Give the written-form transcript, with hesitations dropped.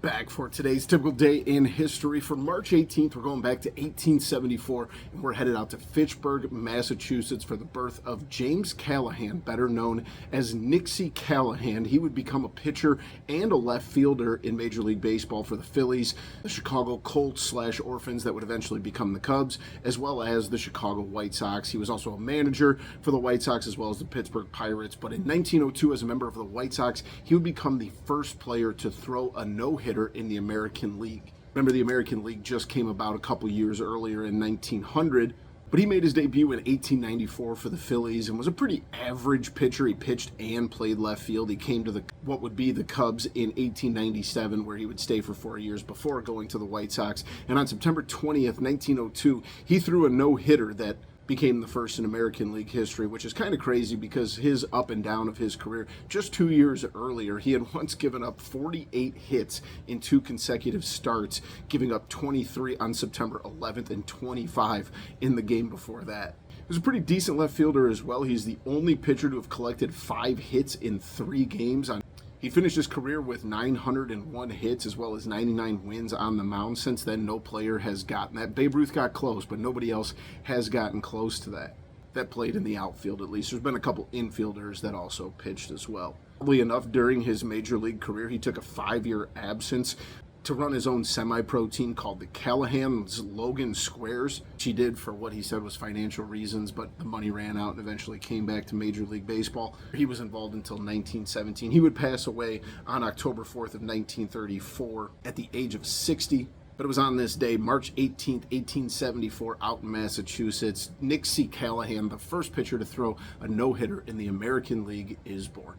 Back for today's typical day in history. For March 18th, we're going back to 1874, and we're headed out to Fitchburg, Massachusetts for the birth of James Callahan, better known as Nixie Callahan. He would become a pitcher and a left fielder in Major League Baseball for the Phillies, the Chicago Colts/Orphans that would eventually become the Cubs, as well as the Chicago White Sox. He was also a manager for the White Sox as well as the Pittsburgh Pirates. But in 1902, as a member of the White Sox, he would become the first player to throw a no-hitter in the American League. Remember, the American League just came about a couple years earlier in 1900, but he made his debut in 1894 for the Phillies and was a pretty average pitcher. He pitched and played left field. He came to what would be the Cubs in 1897, where he would stay for 4 years before going to the White Sox. And on September 20th, 1902, he threw a no-hitter that became the first in American League history, which is kind of crazy because his up and down of his career, just 2 years earlier, he had once given up 48 hits in 2 consecutive starts, giving up 23 on September 11th and 25 in the game before that. He was a pretty decent left fielder as well. He's the only pitcher to have collected 5 hits in 3 games. He finished his career with 901 hits as well as 99 wins on the mound. Since then, no player has gotten that. Babe Ruth got close, but nobody else has gotten close to that played in the outfield at least. There's been a couple infielders that also pitched as well. Oddly enough, during his major league career, he took a 5-year absence to run his own semi-pro team called the Callahan's Logan Squares. He did for what he said was financial reasons, but the money ran out and eventually came back to Major League Baseball. He was involved until 1917. He would pass away on October 4th of 1934 at the age of 60. But it was on this day, March 18th, 1874, out in Massachusetts, Nixie Callahan, the first pitcher to throw a no-hitter in the American League, is born.